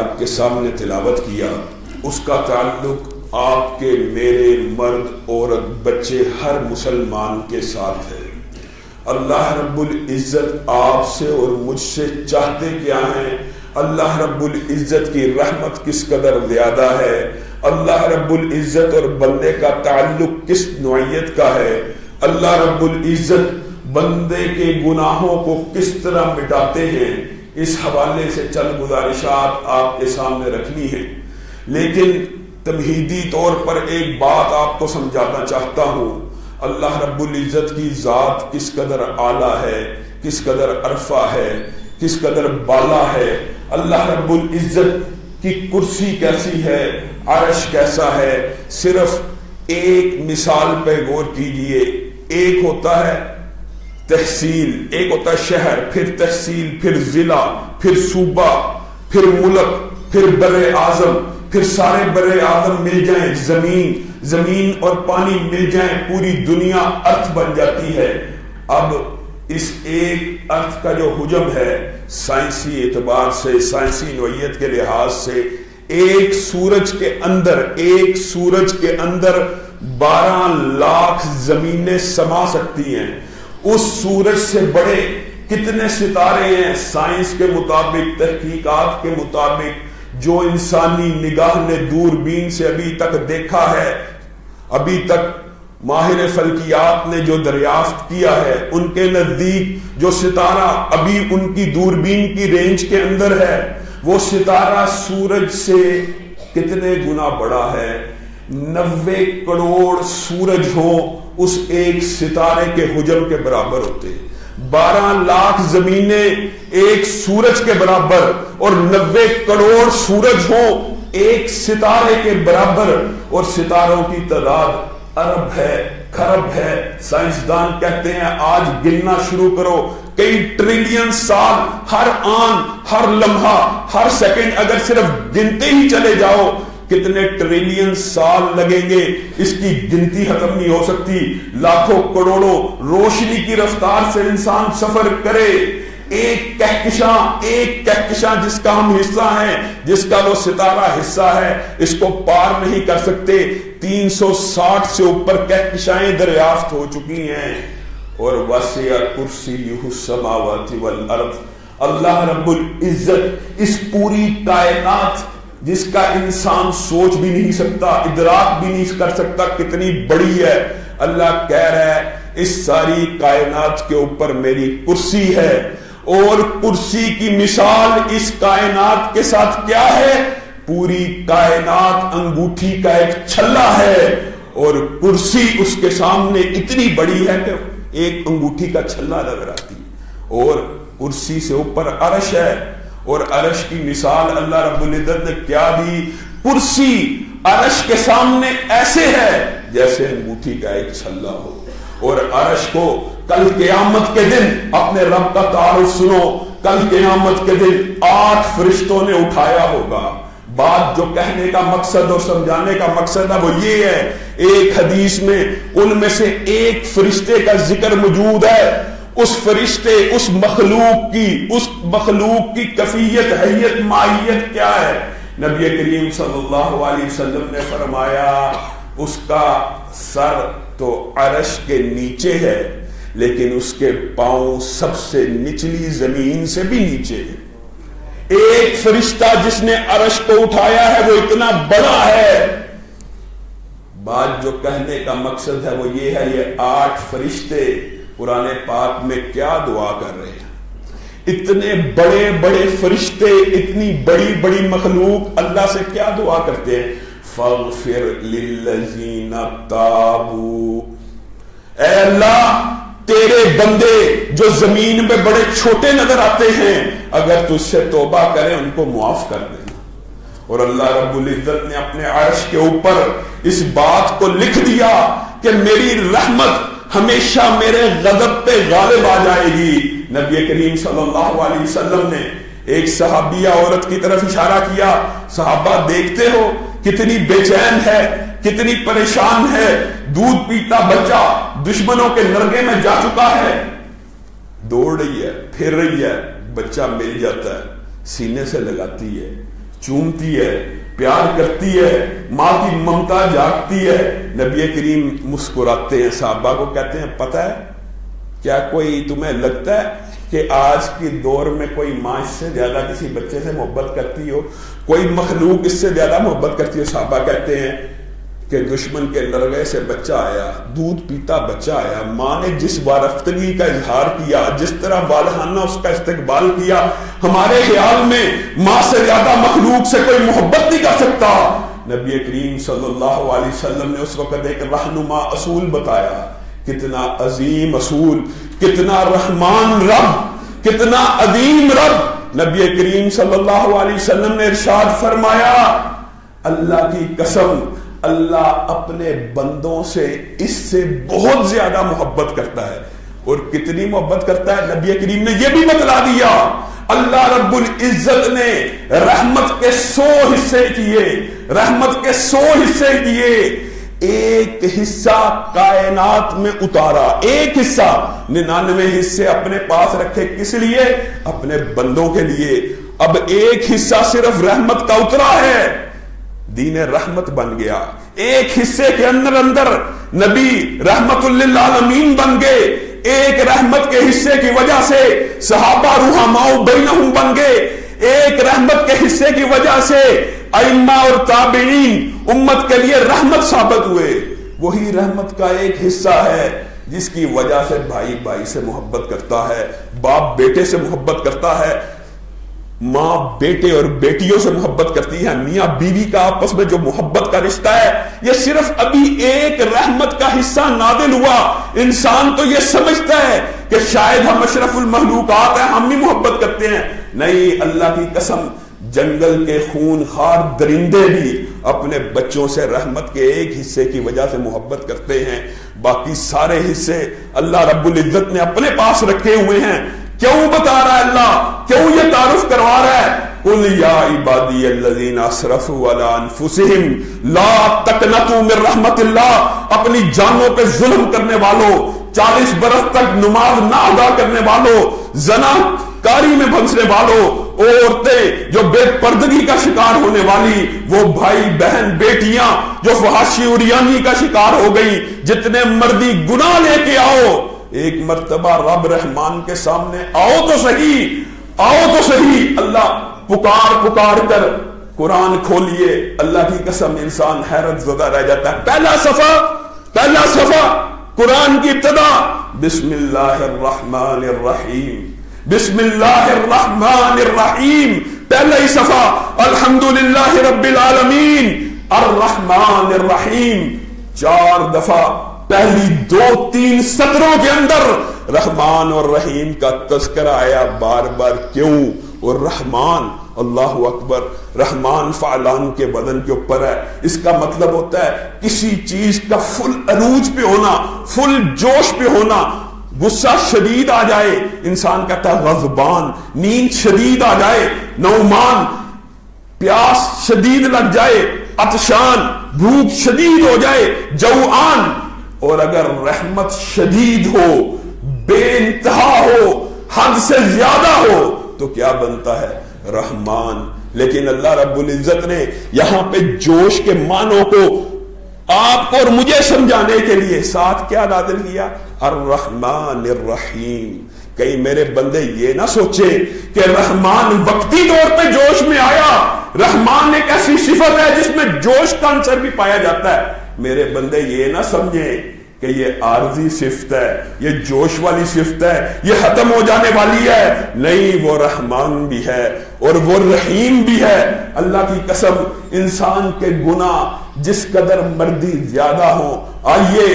آپ کے سامنے تلاوت کیا اس کا تعلق آپ کے میرے مرد عورت بچے ہر مسلمان کے ساتھ ہے۔ اللہ رب العزت آپ سے اور مجھ سے چاہتے کیا ہیں؟ اللہ رب العزت کی رحمت کس قدر زیادہ ہے، اللہ رب العزت اور بندے کا تعلق کس نوعیت کا ہے، اللہ رب العزت بندے کے گناہوں کو کس طرح مٹاتے ہیں، اس حوالے سے چند گزارشات آپ کے سامنے رکھنی ہے۔ لیکن تمہیدی طور پر ایک بات آپ کو سمجھانا چاہتا ہوں، اللہ رب العزت کی ذات کس قدر اعلیٰ ہے، کس قدر عرفہ ہے، کس قدر بالا ہے۔ اللہ رب العزت کی کرسی کیسی ہے، عرش کیسا ہے، صرف ایک مثال پہ غور کیجئے۔ ایک ہوتا ہے تحصیل، ایک ہوتا ہے شہر، پھر تحصیل، پھر ضلع، پھر صوبہ، پھر ملک، پھر بر اعظم، پھر سارے بر اعظم مل جائیں، زمین اور پانی مل جائیں، پوری دنیا ارتھ بن جاتی ہے۔ اب اس ایک ارتھ کا جو حجم ہے سائنسی اعتبار سے، سائنسی نوعیت کے لحاظ سے، ایک سورج کے اندر 12 لاکھ زمینیں سما سکتی ہیں۔ اس سورج سے بڑے کتنے ستارے ہیں سائنس کے مطابق، تحقیقات کے مطابق، جو انسانی نگاہ نے دوربین سے ابھی تک دیکھا ہے، ابھی تک ماہر فلکیات نے جو دریافت کیا ہے، ان کے نزدیک جو ستارہ ابھی ان کی دوربین کی رینج کے اندر ہے، وہ ستارہ سورج سے کتنے گنا بڑا ہے۔ 90 کروڑ سورج ہو اس ایک ستارے کے حجم کے برابر ہوتے ہیں۔ 12 لاکھ زمینیں ایک سورج کے برابر اور 90 کروڑ سورج ہو ایک ستارے کے برابر، اور ستاروں کی تعداد ارب ہے، کھرب ہے۔ سائنسدان کہتے ہیں آج گننا شروع کرو، کئی ٹریلین سال، ہر آن، ہر لمحہ، ہر سیکنڈ اگر صرف گنتے ہی چلے جاؤ کتنے ٹریلین سال لگیں گے، اس کی گنتی ختم نہیں ہو سکتی۔ لاکھوں کروڑوں روشنی کی رفتار سے انسان سفر کرے، ایک کہکشاں جس کا ہم حصہ ہیں، جس کا وہ ستارہ حصہ ہے، اس کو پار نہیں کر سکتے۔ 360 سے اوپر کہکشائیں دریافت ہو چکی ہیں۔ اور وسع کرسیہ السماوات والارض، اللہ رب العزت اس پوری کائنات جس کا انسان سوچ بھی نہیں سکتا، ادراک بھی نہیں کر سکتا کتنی بڑی ہے، اللہ کہہ رہا ہے اس ساری کائنات کے اوپر میری کرسی ہے، اور کرسی کی مثال اس کائنات کے ساتھ کیا ہے؟ پوری کائنات انگوٹھی کا ایک چھلا ہے، اور کرسی اس کے سامنے اتنی بڑی ہے کہ ایک انگوٹھی کا چھلا نظر آتی ہے۔ اور کرسی سے اوپر عرش ہے، اور عرش کی مثال اللہ رب العزت نے کیا دی؟ کرسی عرش کے سامنے ایسے ہے جیسے انگوٹھی کا ایک چھلا ہو۔ اور عرش کو کل قیامت کے دن، اپنے رب کا تعارف سنو، کل قیامت کے دن 8 فرشتوں نے اٹھایا ہوگا۔ بات جو کہنے کا مقصد اور سمجھانے کا مقصد ہے وہ یہ ہے، ایک حدیث میں ان میں سے ایک فرشتے کا ذکر موجود ہے، اس فرشتے، اس مخلوق کی کفیت، حیت، ماہیت کیا ہے؟ نبی کریم صلی اللہ علیہ وسلم نے فرمایا اس کا سر تو عرش کے نیچے ہے، لیکن اس کے پاؤں سب سے نچلی زمین سے بھی نیچے ہے۔ ایک فرشتہ جس نے عرش کو اٹھایا ہے وہ اتنا بڑا ہے۔ بات جو کہنے کا مقصد ہے وہ یہ ہے، یہ 8 فرشتے قرآن پاک میں کیا دعا کر رہے ہیں؟ اتنے بڑے بڑے فرشتے، اتنی بڑی بڑی مخلوق اللہ سے کیا دعا کرتے ہیں؟ فاغفر للذین تابوا، اے اللہ تیرے بندے جو زمین میں بڑے چھوٹے نظر آتے ہیں، اگر تجھ سے توبہ کریں ان کو معاف کر دینا۔ اور اللہ رب العزت نے اپنے عرش کے اوپر اس بات کو لکھ دیا کہ میری رحمت ہمیشہ میرے غضب پہ غالب آ جائے گی۔ نبی کریم صلی اللہ علیہ وسلم نے ایک صحابیہ عورت کی طرف اشارہ کیا، صحابہ دیکھتے ہو کتنی بے چین ہے، کتنی پریشان ہے، دودھ پیتا بچہ دشمنوں کے نرگے میں جا چکا ہے، دوڑ رہی ہے، پھر رہی ہے، بچہ مل جاتا ہے، سینے سے لگاتی ہے، چومتی ہے، پیار کرتی ہے، ماں کی ممتا جاگتی ہے۔ نبی کریم مسکراتے ہیں، صحابہ کو کہتے ہیں پتہ ہے کیا کوئی تمہیں لگتا ہے کہ آج کے دور میں کوئی ماں اس سے زیادہ کسی بچے سے محبت کرتی ہو، کوئی مخلوق اس سے زیادہ محبت کرتی ہو؟ صحابہ کہتے ہیں کہ دشمن کے لڑگے سے بچہ آیا، دودھ پیتا بچہ آیا، ماں نے جس وارفتگی کا اظہار کیا، جس طرح والہانہ اس کا استقبال کیا، ہمارے خیال میں ماں سے زیادہ مخلوق سے کوئی محبت نہیں کر سکتا۔ نبی کریم صلی اللہ علیہ وسلم نے اس وقت ایک رہنما اصول بتایا، کتنا عظیم اصول، کتنا رحمان رب، کتنا عظیم رب۔ نبی کریم صلی اللہ علیہ وسلم نے ارشاد فرمایا، اللہ کی قسم اللہ اپنے بندوں سے اس سے بہت زیادہ محبت کرتا ہے۔ اور کتنی محبت کرتا ہے نبی کریم نے یہ بھی بتلا دیا۔ اللہ رب العزت نے رحمت کے 100 حصے کیے، رحمت کے 100 حصے کیے، ایک حصہ کائنات میں اتارا، ایک حصہ، 99 حصے اپنے پاس رکھے، کس لیے؟ اپنے بندوں کے لیے۔ اب ایک حصہ صرف رحمت کا اترا ہے، دین رحمت بن گیا۔ ایک حصے کے اندر نبی رحمت للعالمین بن گئے، ایک رحمت کے حصے کی وجہ سے صحابہ رحماء بینہم بن گئے، ایک رحمت کے حصے کی وجہ سے ائمہ اور تابعین امت کے لیے رحمت ثابت ہوئے۔ وہی رحمت کا ایک حصہ ہے جس کی وجہ سے بھائی بھائی سے محبت کرتا ہے، باپ بیٹے سے محبت کرتا ہے، ماں بیٹے اور بیٹیوں سے محبت کرتی ہے، میاں بیوی کا آپس میں جو محبت کا رشتہ ہے، یہ صرف ابھی ایک رحمت کا حصہ نازل ہوا۔ انسان تو یہ سمجھتا ہے کہ شاید ہم اشرف المخلوقات ہیں، ہم بھی محبت کرتے ہیں۔ نہیں، اللہ کی قسم، جنگل کے خون خار درندے بھی اپنے بچوں سے رحمت کے ایک حصے کی وجہ سے محبت کرتے ہیں، باقی سارے حصے اللہ رب العزت نے اپنے پاس رکھے ہوئے ہیں۔ کیوں بتا رہا ہے اللہ؟ کیوں یہ تعارف کروا رہا ہے؟ قل یا عبادی الذین اسرفوا علی انفسہم لا تقنطوا من رحمت اللہ، اپنی جانوں پہ ظلم کرنے والوں، 40 برس تک نماز نہ ادا کرنے والوں، زنا کاری میں پھنسنے والوں، عورتیں جو بے پردگی کا شکار ہونے والی، وہ بھائی بہن بیٹیاں جو فحاشی عریانی کا شکار ہو گئی، جتنے مردی گناہ لے کے آؤ، ایک مرتبہ رب رحمان کے سامنے آؤ تو صحیح، آؤ تو صحیح۔ اللہ پکار کر قرآن کھولیے، اللہ کی قسم انسان حیرت زدہ رہ جاتا ہے۔ پہلا صفحہ قرآن کی ابتدا، بسم اللہ الرحمن الرحیم، بسم اللہ الرحمن الرحیم، پہلا ہی صفحہ، الحمدللہ رب العالمین الرحمن الرحیم، 4 دفعہ پہلی 2-3 سطروں کے اندر رحمان اور رحیم کا تذکرہ آیا بار بار۔ کیوں؟ اور رحمان، اللہ اکبر، رحمان فعلان کے بدن کے اوپر ہے۔ اس کا مطلب ہوتا ہے کسی چیز کا فل عروج پہ ہونا، فل جوش پہ ہونا۔ غصہ شدید آ جائے، انسان کہتا ہے غضبان، نیند شدید آ جائے، نومان، پیاس شدید لگ جائے، عطشان، بھوک شدید ہو جائے، جوعان۔ اور اگر رحمت شدید ہو، بے انتہا ہو، حد سے زیادہ ہو تو کیا بنتا ہے؟ رحمان۔ لیکن اللہ رب العزت نے یہاں پہ جوش کے معنوں کو آپ کو اور مجھے سمجھانے کے لیے ساتھ کیا نازل کیا؟ الرحمن الرحیم۔ کہیں میرے بندے یہ نہ سوچے کہ رحمان وقتی طور پہ جوش میں آیا۔ رحمان ایک ایسی صفت ہے جس میں جوش کا عنصر بھی پایا جاتا ہے۔ میرے بندے یہ نہ سمجھیں کہ یہ عارضی صفت ہے، یہ جوش والی صفت ہے، یہ ختم ہو جانے والی ہے۔ نہیں، وہ رحمان بھی ہے اور وہ رحیم بھی ہے۔ اللہ کی قسم، انسان کے گناہ جس قدر مردی زیادہ ہوں، آئیے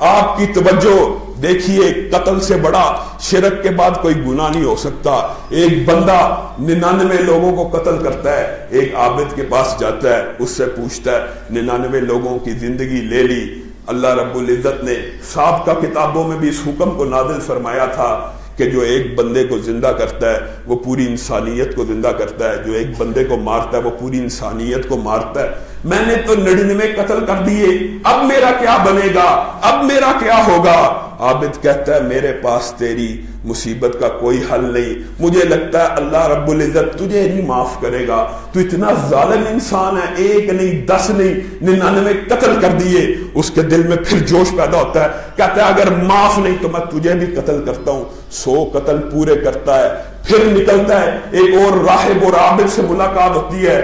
آپ کی توجہ دیکھیے، قتل سے بڑا شرک کے بعد کوئی گناہ نہیں ہو سکتا۔ ایک بندہ 99 لوگوں کو قتل کرتا ہے، ایک عابد کے پاس جاتا ہے، اس سے پوچھتا ہے 99 لوگوں کی زندگی لے لی۔ اللہ رب العزت نے سابقہ کتابوں میں بھی اس حکم کو نازل فرمایا تھا کہ جو ایک بندے کو زندہ کرتا ہے وہ پوری انسانیت کو زندہ کرتا ہے، جو ایک بندے کو مارتا ہے وہ پوری انسانیت کو مارتا ہے۔ میں نے تو 99 قتل کر دیے، اب میرا کیا بنے گا، اب میرا کیا ہوگا؟ عابد کہتا ہے میرے پاس تیری مصیبت کا کوئی حل نہیں. مجھے لگتا ہے اللہ رب العزت تجھے نہیں معاف کرے گا, تو اتنا ظالم انسان ہے, 1 نہیں 10 نہیں 99 قتل کر دیے. اس کے دل میں پھر جوش پیدا ہوتا ہے, کہتا ہے اگر معاف نہیں تو میں تجھے بھی قتل کرتا ہوں. 100 قتل پورے کرتا ہے, پھر نکلتا ہے, ایک اور راہب اور عابد سے ملاقات ہوتی ہے.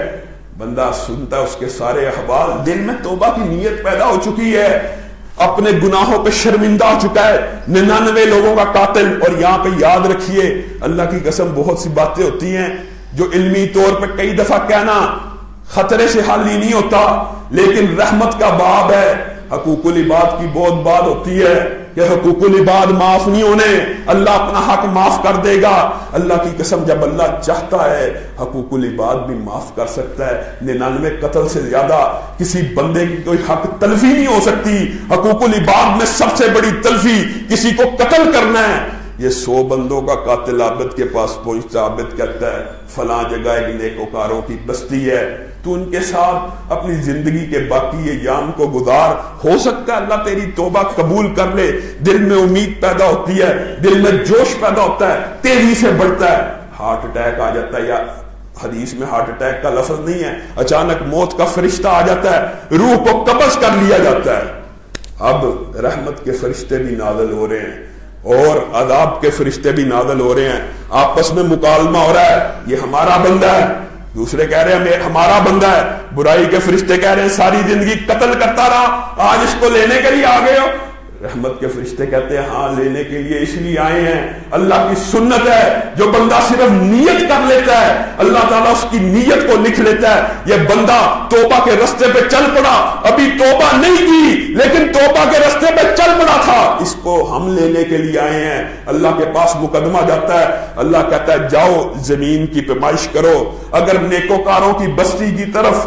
بندہ سنتا ہے اس کے سارے احوال, دل میں توبہ کی نیت پیدا ہو چکی ہے, اپنے گناہوں پہ شرمندہ ہو چکا ہے, 99 لوگوں کا قاتل. اور یہاں پہ یاد رکھیے, اللہ کی قسم بہت سی باتیں ہوتی ہیں جو علمی طور پہ کئی دفعہ کہنا خطرے سے حل ہی نہیں ہوتا, لیکن رحمت کا باب ہے. حقوق العباد کی بہت بات ہوتی ہے کہ حقوق العباد معاف نہیں ہونے, اللہ اپنا حق معاف کر دے گا. اللہ کی قسم جب اللہ چاہتا ہے حقوق العباد بھی معاف کر سکتا ہے. 99 قتل سے زیادہ کسی بندے کی کوئی حق تلفی نہیں ہو سکتی. حقوق العباد میں سب سے بڑی تلفی کسی کو قتل کرنا ہے. یہ 100 بندوں کا قاتل عابد کے پاس پہنچتا, عابد کہتا ہے فلاں جگہ ایک نیکوکاروں کی بستی ہے, تو ان کے ساتھ اپنی زندگی کے باقی ایام کو گزار, ہو سکتا ہے اللہ تیری توبہ قبول کر لے. دل میں امید پیدا ہوتی ہے, دل میں جوش پیدا ہوتا ہے, تیزی سے بڑھتا ہے, ہارٹ اٹیک آ جاتا ہے. یا حدیث میں ہارٹ اٹیک کا لفظ نہیں ہے, اچانک موت کا فرشتہ آ جاتا ہے, روح کو قبض کر لیا جاتا ہے. اب رحمت کے فرشتے بھی نازل ہو رہے ہیں اور عذاب کے فرشتے بھی نازل ہو رہے ہیں, آپس میں مکالمہ ہو رہا ہے, یہ ہمارا بندہ ہے, دوسرے کہہ رہے ہیں ہمارا بندہ ہے. برائی کے فرشتے کہہ رہے ہیں ساری زندگی قتل کرتا رہا, آج اس کو لینے کے لیے آ گئے ہو. رحمت کے فرشتے کہتے ہیں ہاں لینے کے لیے اس لیے آئے ہیں. اللہ کی سنت ہے, جو بندہ صرف نیت کر لیتا ہے اللہ تعالیٰ اس کی نیت کو لکھ لیتا ہے. یہ بندہ توبہ کے رستے پہ چل پڑا, ابھی توبہ نہیں کی لیکن توبہ کے رستے پہ چل پڑا تھا, اس کو ہم لینے کے لیے آئے ہیں. اللہ کے پاس مقدمہ جاتا ہے, اللہ کہتا ہے جاؤ زمین کی پیمائش کرو. اگر نیکوکاروں کی بستی کی طرف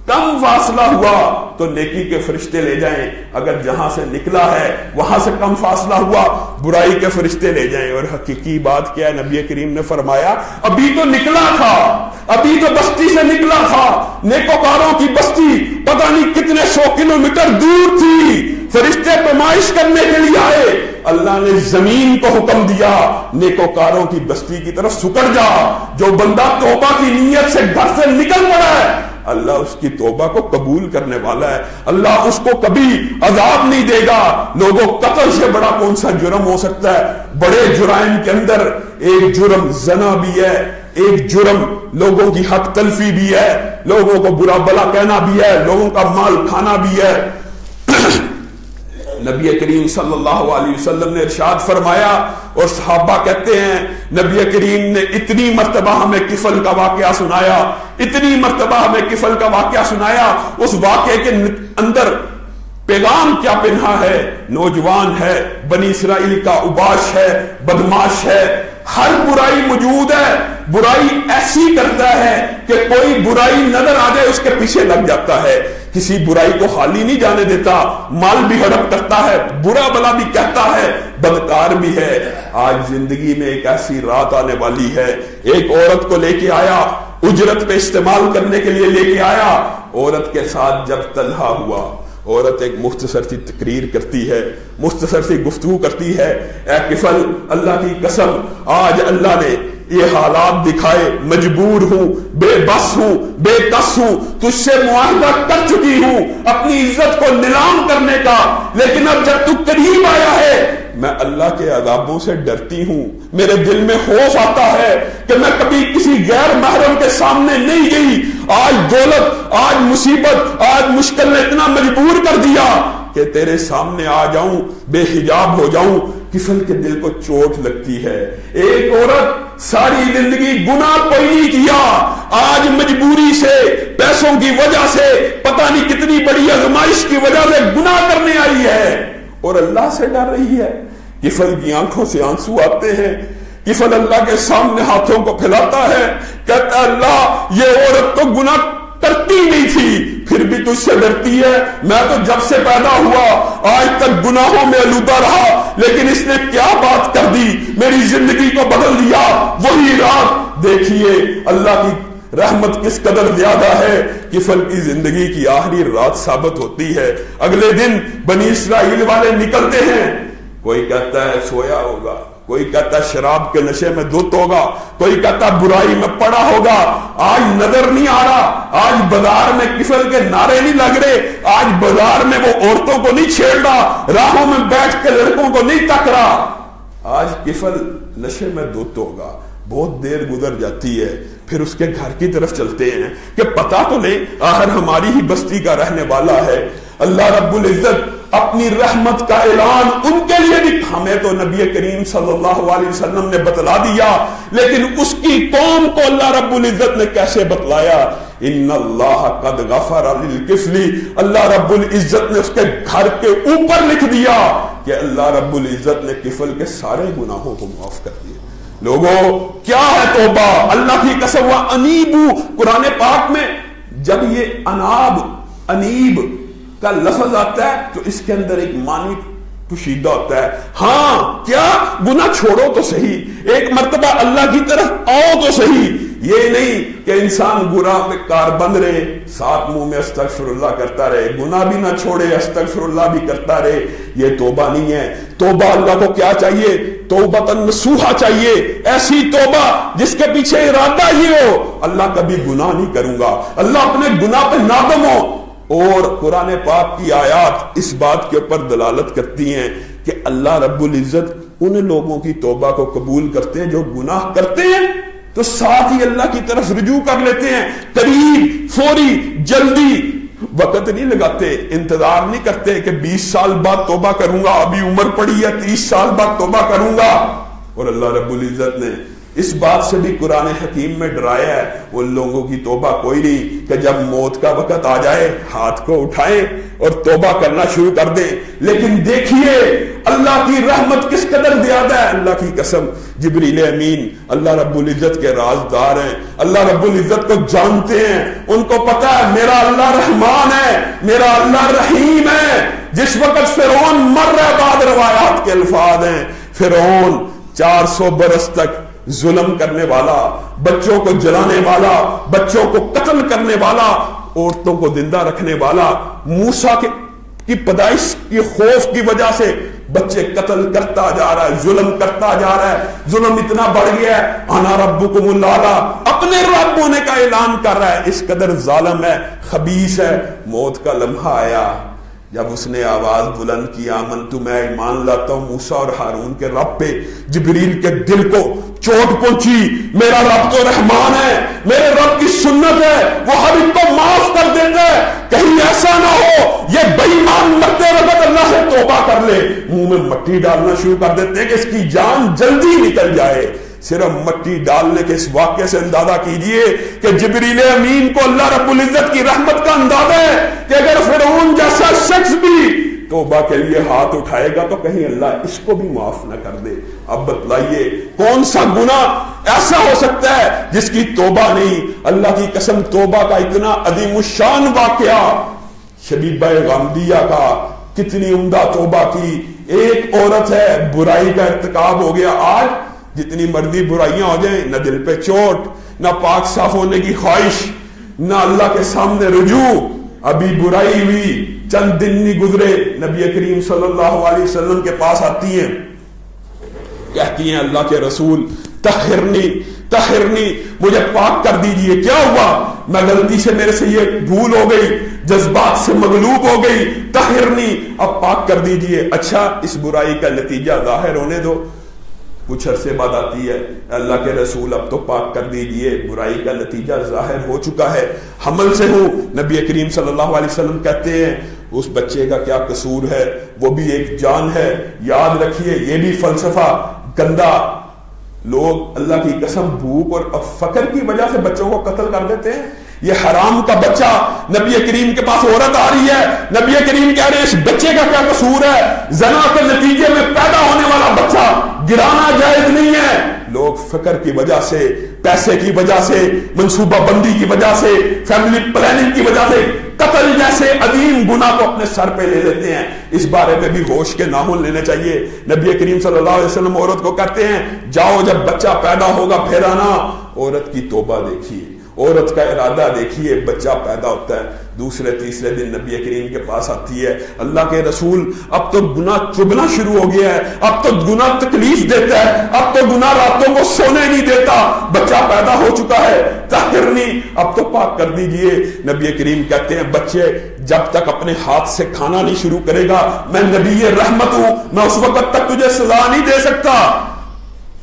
کم فاصلہ ہوا تو نیکی کے فرشتے لے جائیں, اگر جہاں سے نکلا ہے وہاں سے کم فاصلہ ہوا برائی کے فرشتے لے جائیں. اور حقیقی بات کیا ہے, نبی کریم نے فرمایا ابھی تو نکلا تھا, ابھی تو بستی سے نکلا تھا, نیکوکاروں کی بستی پتہ نہیں کتنے 100 کلومیٹر دور تھی, فرشتے پیمائش کرنے کے لیے آئے. اللہ نے زمین کو حکم دیا نیکوکاروں کی بستی کی طرف سکڑ جا. جو بندہ توبہ کی نیت سے گھر سے نکل پڑا ہے اللہ اس کی توبہ کو قبول کرنے والا ہے, اللہ اس کو کبھی عذاب نہیں دے گا. لوگوں قتل سے بڑا کون سا جرم ہو سکتا ہے؟ بڑے جرائم کے اندر ایک جرم زنا بھی ہے, ایک جرم لوگوں کی حق تلفی بھی ہے, لوگوں کو برا بلا کہنا بھی ہے, لوگوں کا مال کھانا بھی ہے. نبی کریم صلی اللہ علیہ وسلم نے ارشاد فرمایا اور صحابہ کہتے ہیں نبی کریم نے اتنی مرتبہ ہمیں کفل کا واقعہ سنایا, اتنی مرتبہ ہمیں کفل کا واقعہ سنایا, اس واقعے کے اندر پیغام کیا پنہا ہے. نوجوان ہے, بنی اسرائیل کا اوباش ہے, بدماش ہے, ہر برائی موجود ہے, برائی ایسی کرتا ہے کہ کوئی برائی نظر آ جائے اس کے پیچھے لگ جاتا ہے, کسی برائی کو خالی نہیں جانے دیتا, مال بھی ہڑپ کرتا ہے, برا بلا بھی کہتا ہے, بدکار بھی ہے. آج زندگی میں ایک ایسی رات آنے والی ہے, ایک عورت کو لے کے آیا, اجرت پہ استعمال کرنے کے لیے لے کے آیا. عورت کے ساتھ جب طلحہ ہوا, عورت ایک مختصر سی تقریر کرتی ہے, مختصر سی گفتگو کرتی ہے, اے کفل اللہ کی قسم آج اللہ نے یہ حالات دکھائے, مجبور ہوں, بے بس ہوں, بے کس ہوں, تجھ سے معاہدہ کر چکی ہوں اپنی عزت کو نیلام کرنے کا, لیکن اب جب تو قریب آیا ہے میں اللہ کے عذابوں سے ڈرتی ہوں. میرے دل میں خوف آتا ہے کہ میں کبھی کسی غیر محرم کے سامنے نہیں گئی. آج دولت, آج مصیبت, آج مشکل نے اتنا مجبور کر دیا کہ تیرے سامنے آ جاؤں, بے حجاب ہو جاؤں. کفل کے دل کو چوٹ لگتی ہے. ایک عورت ساری زندگی گناہ کوئی نہیں کیا, آج مجبوری سے, پیسوں کی وجہ سے, پتہ نہیں کتنی بڑی آزمائش کی وجہ سے گناہ کرنے آئی ہے اور اللہ سے ڈر رہی ہے. کفل کی آنکھوں سے آنسو آتے ہیں, کفل اللہ کے سامنے ہاتھوں کو پھیلاتا ہے, کہتا ہے اللہ یہ عورت تو گناہ کرتی نہیں تھی پھر بھی تجھ سے ڈرتی ہے. میں تو جب سے پیدا ہوا آج تک گناہوں میں آلودہ رہا, لیکن اس نے کیا بات کر دی, میری زندگی کو بدل دیا. وہی رات دیکھیے اللہ کی رحمت کس قدر زیادہ ہے. کفل کی زندگی کی آخری رات ثابت ہوتی ہے. اگلے دن بنی اسرائیل والے نکلتے ہیں, کوئی کہتا ہے سویا ہوگا, کوئی کہتا شراب کے نشے میں دھت ہوگا، کوئی کہتا برائی میں پڑا ہوگا، آج نظر نہیں آ رہا، آج بازار میں کفل کے نعرے نہیں لگ رہے، آج بازار میں وہ عورتوں کو نہیں چھیڑ رہا، راہوں میں بیٹھ کے لڑکوں کو نہیں تک رہا، آج کفل نشے میں دھت ہوگا۔ بہت دیر گزر جاتی ہے، پھر اس کے گھر کی طرف چلتے ہیں کہ پتا تو نہیں آخر ہماری ہی بستی کا رہنے والا ہے۔ اللہ رب العزت اپنی رحمت کا اعلان ان کے لیے بھی، ہمیں تو نبی کریم صلی اللہ علیہ وسلم نے بتلا دیا، لیکن اس کی قوم کو اللہ رب العزت نے کیسے بتلایا؟ ان اللہ قد غفر للکفل، اللہ رب العزت نے اس کے گھر کے اوپر لکھ دیا کہ اللہ رب العزت نے کفل کے سارے گناہوں کو معاف کر دیا۔ لوگوں کیا ہے توبہ؟ اللہ کی قسم وانیبو، قرآن پاک میں جب یہ انیب کا لفظ آتا ہے تو اس کے اندر ایک معنی پوشیدہ ہوتا ہے۔ ہاں کیا گناہ چھوڑو تو صحیح، ایک مرتبہ اللہ کی طرف آؤ تو صحیح، یہ نہیں کہ انسان گناہ پہ کار بند رہے، ساتھ منہ میں استغفر اللہ کرتا رہے، گناہ بھی نہ چھوڑے استغفر اللہ بھی کرتا رہے، یہ توبہ نہیں ہے۔ توبہ اللہ کو کیا چاہیے؟ توبہ نصوحہ چاہیے، ایسی توبہ جس کے پیچھے ارادہ یہ ہو اللہ کبھی گناہ نہیں کروں گا، اللہ اپنے گناہ پہ نادم ہو۔ اور قرآن پاک کی آیات اس بات کے اوپر دلالت کرتی ہیں کہ اللہ رب العزت ان لوگوں کی توبہ کو قبول کرتے ہیں جو گناہ کرتے ہیں تو ساتھ ہی اللہ کی طرف رجوع کر لیتے ہیں، قریب، فوری، جلدی، وقت نہیں لگاتے، انتظار نہیں کرتے کہ 20 سال بعد توبہ کروں گا، ابھی عمر پڑی ہے 30 سال بعد توبہ کروں گا۔ اور اللہ رب العزت نے اس بات سے بھی قرآن حکیم میں ڈرایا ہے، ان لوگوں کی توبہ کوئی نہیں کہ جب موت کا وقت آ جائے ہاتھ کو اٹھائیں اور توبہ کرنا شروع کر دیں۔ لیکن دیکھیے اللہ کی رحمت کس قدر زیادہ ہے، اللہ کی قسم جبریل امین اللہ رب العزت کے رازدار ہیں، اللہ رب العزت کو جانتے ہیں، ان کو پتا ہے میرا اللہ رحمان ہے، میرا اللہ رحیم ہے۔ جس وقت فرعون مر رہا، بعد روایات کے الفاظ ہیں فرعون 400 برس تک ظلم کرنے والا، بچوں کو جلانے والا، بچوں کو قتل کرنے والا، عورتوں کو زندہ رکھنے والا، موسیٰ کی پیدائش کی خوف کی وجہ سے بچے قتل کرتا جا رہا ہے، ظلم کرتا جا رہا ہے، ظلم اتنا بڑھ گیا ہے انا ربکم الاعلی، اپنے رب ہونے کا اعلان کر رہا ہے، اس قدر ظالم ہے، خبیث ہے۔ موت کا لمحہ آیا، جب اس نے آواز بلند کی آمنتو، میں ایمان لاتا ہوں موسیٰ اور ہارون کے رب پہ، جبریل کے دل کو چوٹ پہنچی، میرا رب تو رحمان ہے، میرے رب کی سنت ہے، وہ ہر ایک کو معاف کر دیتا ہے، کہیں ایسا نہ ہو یہ بے ایمان مرتے وقت اللہ سے توبہ کر لے، منہ میں مٹی ڈالنا شروع کر دیتے ہیں کہ اس کی جان جلدی نکل جائے۔ صرف مٹی ڈالنے کے اس واقعے سے اندازہ کیجئے کہ جبریل امین کو اللہ رب العزت کی رحمت کا اندازہ ہے کہ اگر فرعون جیسا شخص بھی توبہ کے لیے ہاتھ اٹھائے گا تو کہیں اللہ اس کو بھی معاف نہ کر دے۔ اب بتلائیے کون سا گناہ ایسا ہو سکتا ہے جس کی توبہ نہیں؟ اللہ کی قسم توبہ کا اتنا عظیم الشان واقعہ شبیبہ غامدیہ کا، کتنی عمدہ توبہ کی، ایک عورت ہے برائی کا ارتکاب ہو گیا، آج جتنی مرضی برائیاں ہو جائیں نہ دل پہ چوٹ، نہ پاک صاف ہونے کی خواہش، نہ اللہ کے سامنے رجوع، ابھی برائی ہوئی، چند دن نہیں گزرے نبی کریم صلی اللہ علیہ وسلم کے پاس آتی ہیں، کہتی ہیں اللہ کے رسول طہرنی طہرنی، مجھے پاک کر دیجئے، کیا ہوا؟ میں غلطی سے میرے سے یہ بھول ہو گئی، جذبات سے مغلوب ہو گئی، طہرنی، اب پاک کر دیجئے۔ اچھا اس برائی کا نتیجہ ظاہر ہونے دو۔ کچھ عرصے بعد آتی ہے اللہ کے رسول اب تو پاک کر دیجئے، برائی کا نتیجہ ظاہر ہو چکا ہے، حمل سے ہوں۔ نبی کریم صلی اللہ علیہ وسلم کہتے ہیں اس بچے کا کیا قصور ہے، وہ بھی ایک جان ہے۔ یاد رکھیے یہ بھی فلسفہ گندا، لوگ اللہ کی قسم بھوک اور فقر کی وجہ سے بچوں کو قتل کر دیتے ہیں۔ یہ حرام کا بچہ نبی کریم کے پاس عورت آ رہی ہے، نبی کریم کہہ رہے ہیں اس بچے کا کیا قصور ہے، زنا کے نتیجے میں پیدا ہونے والا بچہ گرانا جائز نہیں ہے۔ لوگ فقر کی وجہ سے، پیسے کی وجہ سے، منصوبہ بندی کی وجہ سے، فیملی پلاننگ کی وجہ سے قتل جیسے عظیم گناہ کو اپنے سر پہ لے لیتے ہیں۔ اس بارے میں بھی ہوش کے ناخن لینے چاہیے۔ نبی کریم صلی اللہ علیہ وسلم عورت کو کہتے ہیں جاؤ جب بچہ پیدا ہوگا پھر آنا۔ عورت کی توبہ دیکھیے، عورت کا ارادہ دیکھیے، بچہ پیدا ہوتا ہے، دوسرے تیسرے دن نبی کریم کے پاس آتی ہے، اللہ کے رسول اب تو گناہ چبھنا شروع ہو گیا ہے، اب تو گناہ تکلیف دیتا ہے، اب تو گناہ راتوں کو سونے نہیں دیتا، بچہ پیدا ہو چکا ہے، طاہرنی اب تو پاک کر دیجئے۔ نبی کریم کہتے ہیں بچے جب تک اپنے ہاتھ سے کھانا نہیں شروع کرے گا میں نبی رحمت ہوں، میں اس وقت تک تجھے سزا نہیں دے سکتا۔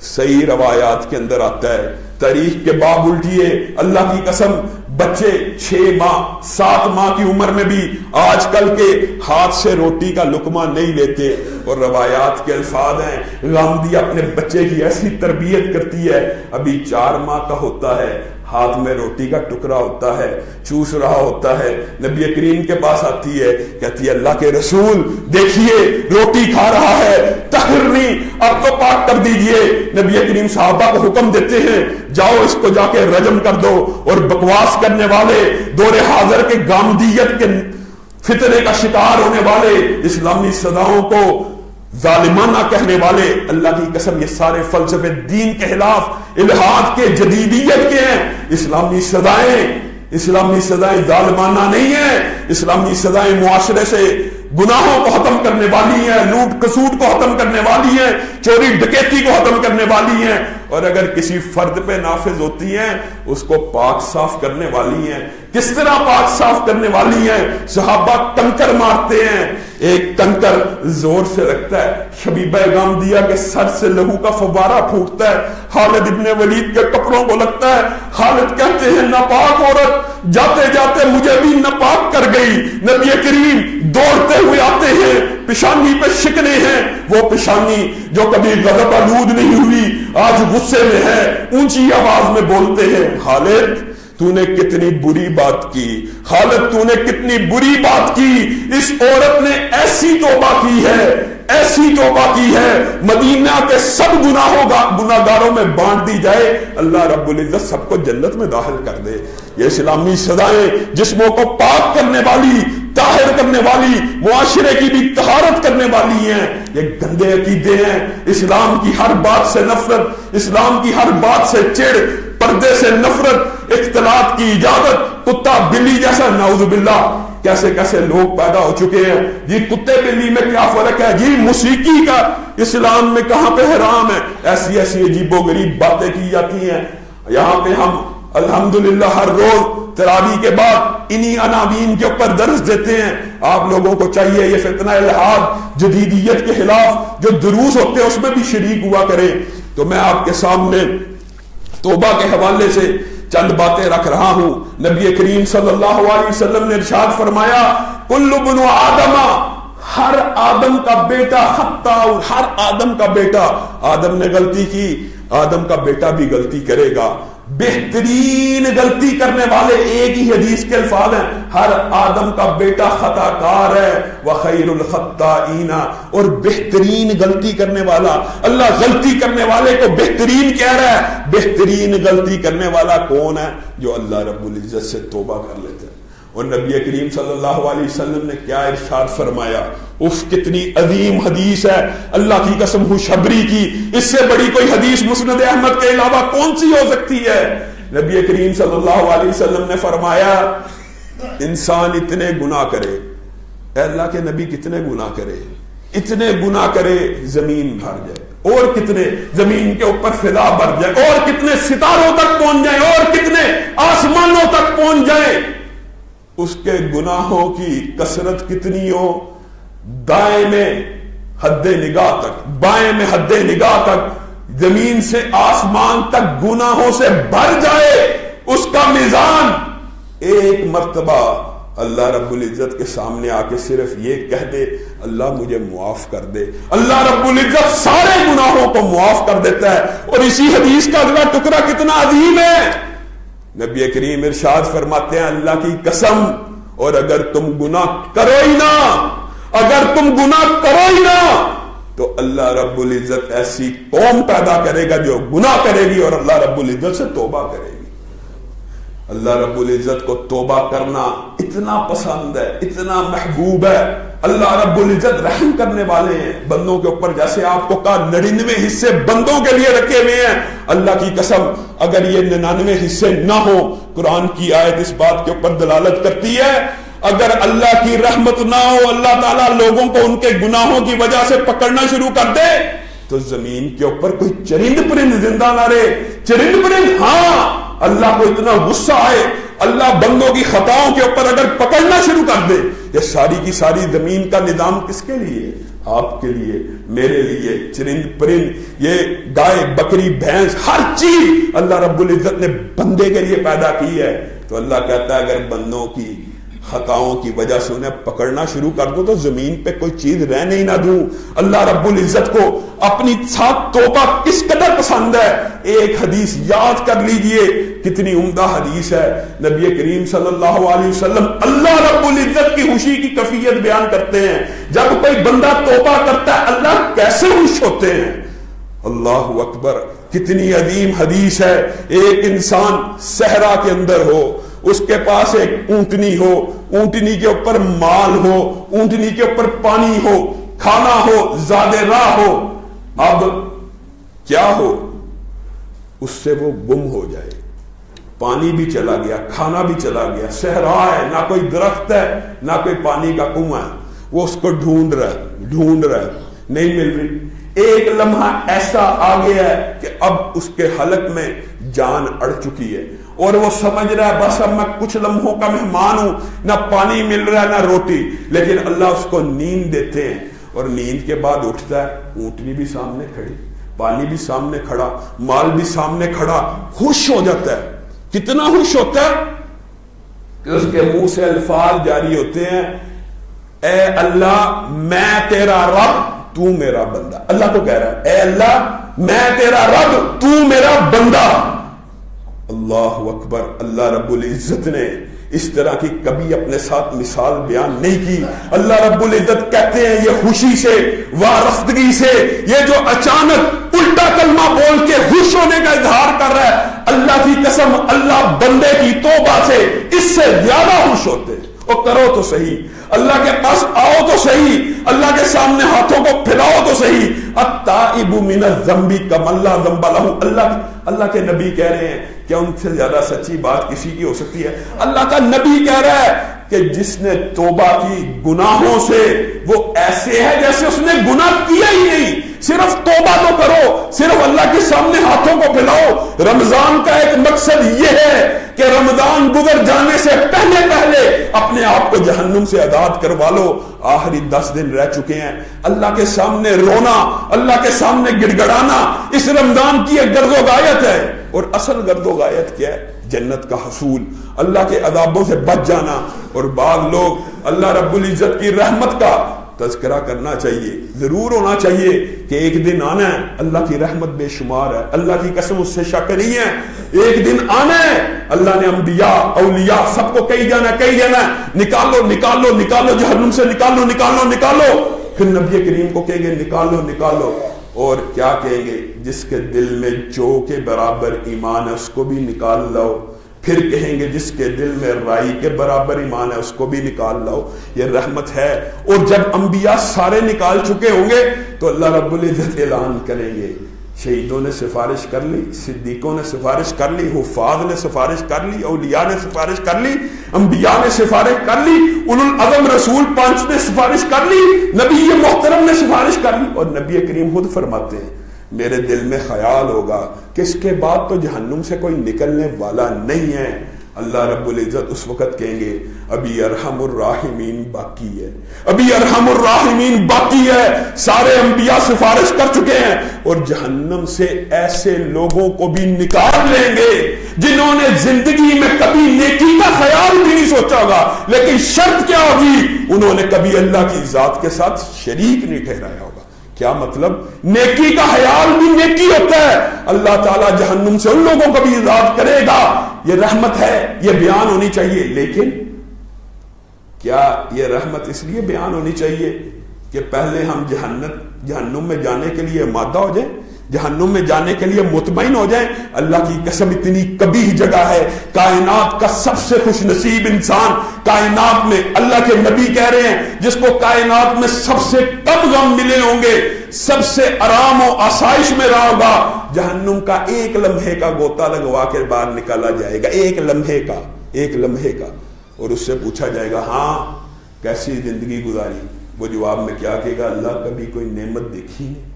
صحیح روایات کے اندر آتا ہے، تاریخ کے باب الٹیے، اللہ کی قسم بچے 6 ماہ 7 ماہ کی عمر میں بھی آج کل کے ہاتھ سے روٹی کا لقمہ نہیں لیتے، اور روایات کے الفاظ ہیں غامدی اپنے بچے کی ایسی تربیت کرتی ہے، ابھی 4 ماہ کا ہوتا ہے، ہاتھ میں روٹی کا ٹکڑا ہوتا ہے، چوس رہا ہوتا ہے، نبی کریم کے پاس آتی ہے، کہتی ہے اللہ کے رسول دیکھیے روٹی کھا رہا ہے، طہرنی اب تو پاک کر دیجئے۔ نبی کریم صحابہ کو حکم دیتے ہیں جاؤ اس کو جا کے رجم کر دو، اور بکواس کرنے والے، دور حاضر کے گامدیت کے فتنے کا شکار ہونے والے، اسلامی سزاؤں کو ظالمانہ کہنے والے، اللہ کی قسم یہ سارے فلسفے دین کے خلاف، الہاد کے، جدیدیت کے ہیں۔ اسلامی سزائیں ظالمانہ نہیں ہیں، اسلامی سزائیں معاشرے سے گناہوں کو ختم کرنے والی ہیں، لوٹ کسوٹ کو ختم کرنے والی ہیں، چوری ڈکیتی کو ختم کرنے والی ہیں، اور اگر کسی فرد پہ نافذ ہوتی ہیں اس کو پاک صاف کرنے والی ہیں۔ کس طرح پاک صاف کرنے والی ہیں؟ صحابہ کنکر مارتے ہیں، ایک کنکر زور سے لگتا ہے، شبیبہ غامدیہ کے سر سے لہو کا فوارہ پھوٹتا ہے، خالد ابن ولید کے کپڑوں کو لگتا ہے، خالد کہتے ہیں ناپاک عورت جاتے جاتے مجھے بھی ناپاک کر گئی۔ نبی کریم دوڑتے ہوئے آتے ہیں، پیشانی پہ شکنے ہیں، وہ پیشانی جو کبھی غضب آلود نہیں ہوئی آج غصے میں ہے، اونچی آواز میں بولتے ہیں خالد تو نے کتنی بری بات کی، خالد تو نے کتنی بری بات کی، اس عورت نے ایسی توبہ کی ہے، ایسی توبہ کی ہے، مدینہ کے سب گناہگاروں میں بانٹ دی جائے اللہ رب العزت سب کو جنت میں داخل کر دے۔ یہ اسلامی سزائیں جسموں کو پاک کرنے والی، طاہر کرنے والی، معاشرے کی بھی طہارت کرنے والی ہیں۔ یہ گندے عقیدے ہیں، اسلام کی ہر بات سے نفرت، اسلام کی ہر بات سے چڑ، پردے سے نفرت، اختلاط کی اجازت، کتا بلی جیسا، نعوذ باللہ کیسے کیسے لوگ پیدا ہو چکے ہیں۔ یہ کتے بلی میں کیا فرق ہے؟ یہ موسیقی کا اسلام میں کہاں پہ حرام ہے؟ ایسی ایسی عجیب و غریب باتیں کی جاتی ہیں۔ یہاں پہ ہم الحمدللہ ہر روز تراویح کے بعد انہی عناوین کے اوپر درس دیتے ہیں۔ آپ لوگوں کو چاہیے یہ فتنہ الہاد جدیدیت کے خلاف جو دروس ہوتے ہیں اس میں بھی شریک ہوا کریں۔ تو میں آپ کے سامنے توبہ کے حوالے سے چند باتیں رکھ رہا ہوں۔ نبی کریم صلی اللہ علیہ وسلم نے ارشاد فرمایا کل ابن آدم، ہر آدم کا بیٹا خطاء، ہر آدم کا بیٹا، آدم نے غلطی کی، آدم کا بیٹا بھی غلطی کرے گا۔ بہترین غلطی کرنے والے ایک ہی حدیث کے الفاظ ہیں، ہر آدم کا بیٹا خطا کار ہے، وخیر الخطائین، اور بہترین غلطی کرنے والا، اللہ غلطی کرنے والے کو بہترین کہہ رہا ہے۔ بہترین غلطی کرنے والا کون ہے؟ جو اللہ رب العزت سے توبہ کر لیتا ہے۔ اور نبی کریم صلی اللہ علیہ وسلم نے کیا ارشاد فرمایا؟ اف کتنی عظیم حدیث ہے، اللہ کی قسم خوشخبری کی، اس سے بڑی کوئی حدیث مسند احمد کے علاوہ کون سی ہو سکتی ہے؟ نبی کریم صلی اللہ علیہ وسلم نے فرمایا انسان اتنے گناہ کرے، اے اللہ کے نبی کتنے گناہ کرے؟ اتنے گناہ کرے زمین بھر جائے، اور کتنے زمین کے اوپر فضا بھر جائے، اور کتنے ستاروں تک پہنچ جائیں، اور کتنے آسمانوں تک پہنچ جائیں، اس کے گناہوں کی کثرت کتنی ہو، دائیں میں حد نگاہ تک، بائیں میں حد نگاہ تک، زمین سے آسمان تک گناہوں سے بھر جائے، اس کا میزان ایک مرتبہ اللہ رب العزت کے سامنے آ کے صرف یہ کہہ دے اللہ مجھے معاف کر دے، اللہ رب العزت سارے گناہوں کو معاف کر دیتا ہے۔ اور اسی حدیث کا اگلا ٹکڑا کتنا عظیم ہے، نبی کریم ارشاد فرماتے ہیں اللہ کی قسم، اور اگر تم گناہ کرو ہی نہ، اگر تم گناہ کرو ہی نہ، تو اللہ رب العزت ایسی قوم پیدا کرے گا جو گناہ کرے گی اور اللہ رب العزت سے توبہ کرے گی۔ اللہ رب العزت کو توبہ کرنا اتنا پسند ہے، اتنا محبوب ہے. اللہ رب العزت رحم کرنے والے ہیں بندوں کے اوپر. جیسے آپ کو کہا 99 حصے بندوں کے لیے رکھے ہوئے ہیں. اللہ کی قسم اگر یہ 99 حصے نہ ہو، قرآن کی آیت اس بات کے اوپر دلالت کرتی ہے اگر اللہ کی رحمت نہ ہو، اللہ تعالیٰ لوگوں کو ان کے گناہوں کی وجہ سے پکڑنا شروع کر دے تو زمین کے اوپر کوئی چرند پرند زندہ نہ رہے. چرند پرند ہاں اللہ کو اتنا غصہ آئے، اللہ بندوں کی خطاؤں کے اوپر اگر پکڑنا شروع کر دے، یہ ساری کی ساری زمین کا نظام کس کے لیے؟ آپ کے لیے، میرے لیے. چرند پرند، یہ گائے بکری بھینس، ہر چیز اللہ رب العزت نے بندے کے لیے پیدا کی ہے. تو اللہ کہتا ہے اگر بندوں کی خطاؤں کی وجہ سے انہیں پکڑنا شروع کر دو تو زمین پہ کوئی چیز رہنے ہی نہ دوں. اللہ رب العزت کو اپنی ساتھ توبہ کس قدر پسند ہے. ایک حدیث یاد کر لیجئے، کتنی عمدہ حدیث ہے. نبی کریم صلی اللہ علیہ وسلم اللہ رب العزت کی خوشی کی کیفیت بیان کرتے ہیں. جب کوئی بندہ توبہ کرتا ہے اللہ کیسے خوش ہوتے ہیں. اللہ اکبر، کتنی عظیم حدیث ہے. ایک انسان صحرا کے اندر ہو، اس کے پاس ایک اونٹنی ہو، اونٹنی کے اوپر مال ہو، اونٹنی کے اوپر پانی ہو، کھانا ہو، زاد راہ ہو. اب کیا ہو، اس سے وہ گم ہو جائے. پانی بھی چلا گیا، کھانا بھی چلا گیا، صحرا ہے، نہ کوئی درخت ہے نہ کوئی پانی کا کنواں ہے. وہ اس کو ڈھونڈ رہا ہے، نہیں مل رہی. ایک لمحہ ایسا آ گیا ہے کہ اب اس کے حلق میں جان اڑ چکی ہے اور وہ سمجھ رہا ہے بس اب میں کچھ لمحوں کا مہمان ہوں، نہ پانی مل رہا ہے نہ روٹی. لیکن اللہ اس کو نیند دیتے ہیں اور نیند کے بعد اٹھتا ہے، اونٹنی بھی سامنے کھڑی، پانی بھی سامنے کھڑا، مال بھی سامنے کھڑا. خوش ہو جاتا ہے. کتنا خوش ہوتا ہے کہ اس کے منہ سے الفاظ جاری ہوتے ہیں، اے اللہ میں تیرا رب تو میرا بندہ. اللہ کو کہہ رہا ہے اے اللہ میں تیرا رب تو میرا بندہ. اللہ اکبر. اللہ رب العزت نے اس طرح کی کبھی اپنے ساتھ مثال بیان نہیں کی. اللہ رب العزت کہتے ہیں یہ خوشی سے، وارفتگی سے، یہ جو اچانک الٹا کلمہ بول کے خوش ہونے کا اظہار کر رہا ہے، اللہ کی قسم اللہ بندے کی توبہ سے اس سے زیادہ خوش ہوتے ہیں. وہ کرو تو صحیح، اللہ کے پاس آؤ تو صحیح، اللہ کے سامنے ہاتھوں کو پھیلاؤ تو صحیح. التائب من الذنب کمن لا ذنب لہ. اللہ کے نبی کہہ رہے ہیں، کیا ان سے زیادہ سچی بات کسی کی ہو سکتی ہے؟ اللہ کا نبی کہہ رہا ہے کہ جس نے توبہ کی گناہوں سے وہ ایسے ہے جیسے اس نے گناہ کیا ہی نہیں. صرف توبہ تو کرو، صرف اللہ کے سامنے ہاتھوں کو پھیلاؤ. رمضان کا ایک مقصد یہ ہے کہ رمضان گزر جانے سے پہلے اپنے آپ کو جہنم سے آزاد کروا لو. آخری 10 دن رہ چکے ہیں. اللہ کے سامنے رونا، اللہ کے سامنے گڑ گڑانا اس رمضان کی ایک گرد و غایت ہے. اور اصل گرد و غایت کیا ہے؟ جنت کا حصول، اللہ کے عذابوں سے بچ جانا. اور بعض لوگ اللہ رب العزت کی رحمت کا تذکرہ کرنا چاہیے، ضرور ہونا چاہیے کہ ایک دن آنا ہے. اللہ کی رحمت بے شمار ہے، اللہ کی قسم اس سے شک نہیں ہے. ایک دن آنا ہے، اللہ نے انبیاء اولیاء سب کو کہی جانا ہے نکالو نکالو نکالو جہنم سے، نکالو نکالو نکالو. پھر نبی کریم کو کہیں گے نکالو نکالو. اور کیا کہیں گے؟ جس کے دل میں جو کے برابر ایمان ہے اس کو بھی نکال لو. پھر کہیں گے جس کے دل میں رائی کے برابر ایمان ہے اس کو بھی نکال لاؤ. یہ رحمت ہے. اور جب انبیاء سارے نکال چکے ہوں گے تو اللہ رب العزت اعلان کریں گے شہیدوں نے سفارش کر لی، صدیقوں نے سفارش کر لی، حفاظ نے سفارش کر لی، اولیاء نے سفارش کر لی، انبیاء نے سفارش کر لی، اولو العزم رسول 5 نے سفارش کر لی، نبی محترم نے سفارش کر لی. اور نبی کریم خود فرماتے ہیں میرے دل میں خیال ہوگا کہ اس کے بعد تو جہنم سے کوئی نکلنے والا نہیں ہے. اللہ رب العزت اس وقت کہیں گے ابھی ارحم الراحمین باقی ہے، ابھی ارحم الراحمین باقی ہے. سارے انبیاء سفارش کر چکے ہیں اور جہنم سے ایسے لوگوں کو بھی نکال لیں گے جنہوں نے زندگی میں کبھی نیکی کا خیال بھی نہیں سوچا ہوگا. لیکن شرط کیا ہوگی؟ انہوں نے کبھی اللہ کی ذات کے ساتھ شریک نہیں ٹھہرایا ہوگا. کیا مطلب؟ نیکی کا خیال بھی نیکی ہوتا ہے. اللہ تعالیٰ جہنم سے ان لوگوں کو بھی آزاد کرے گا. یہ رحمت ہے، یہ بیان ہونی چاہیے. لیکن کیا یہ رحمت اس لیے بیان ہونی چاہیے کہ پہلے ہم جہنم میں جانے کے لیے مادہ ہو جائیں؟ جہنم میں جانے کے لیے مطمئن ہو جائیں. اللہ کی قسم اتنی قبیح جگہ ہے. کائنات کا سب سے خوش نصیب انسان کائنات میں اللہ کے نبی کہہ رہے ہیں جس کو کائنات میں سب سے کم غم ملے ہوں گے, سب سے آرام و آسائش میں رہا ہوگا, جہنم کا ایک لمحے کا گوتا لگوا کے باہر نکالا جائے گا, ایک لمحے کا, اور اس سے پوچھا جائے گا ہاں کیسی زندگی گزاری. وہ جواب میں کیا کہے گا, اللہ کبھی کوئی نعمت دیکھی نہیں.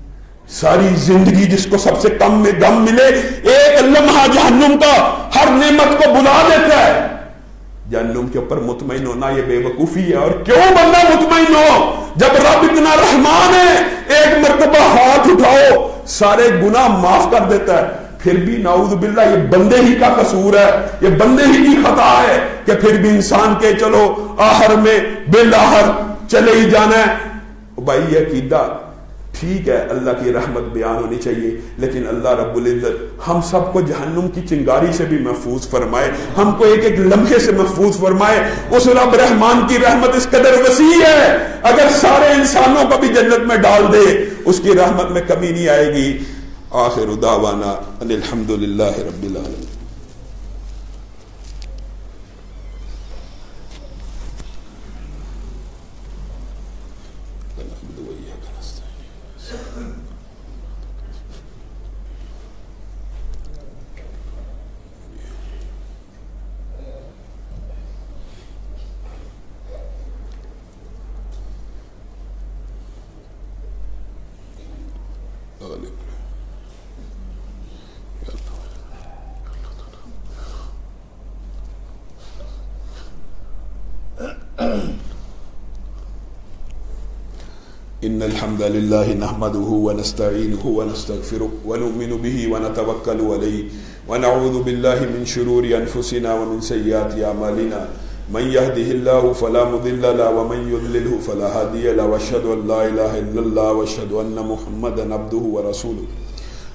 ساری زندگی جس کو سب سے کم میں غم ملے, ایک لمحہ جہنم کا ہر نعمت کو بلا دیتا ہے. جہنم کے اوپر مطمئن ہونا یہ بے وقوفی ہے. اور کیوں بندہ مطمئن ہو جب رب اتنا رحمان ہے, ایک مرتبہ ہاتھ اٹھاؤ سارے گناہ معاف کر دیتا ہے. پھر بھی نعوذ باللہ یہ بندے ہی کا قصور ہے, یہ بندے ہی کی خطا ہے کہ پھر بھی انسان کے چلو آخر میں بالآخر چلے ہی جانا ہے. بھائی یہ عقیدہ ٹھیک ہے, اللہ کی رحمت بیان ہونی چاہیے, لیکن اللہ رب العزت ہم سب کو جہنم کی چنگاری سے بھی محفوظ فرمائے, ہم کو ایک ایک لمحے سے محفوظ فرمائے. اس رب رحمان کی رحمت اس قدر وسیع ہے, اگر سارے انسانوں کو بھی جنت میں ڈال دے اس کی رحمت میں کمی نہیں آئے گی. آخر دعوانا ان الحمد للہ رب العالمین. إن الحمد لله نحمده ونستعينه ونستغفره ونؤمن به ونتوكل عليه ونعوذ بالله من شرور أنفسنا ومن سيئات أعمالنا من يهده الله فلا مضل له ومن يضلل فلا هادي له وأشهد أن لا إله إلا الله وأشهد أن محمدا عبده ورسوله.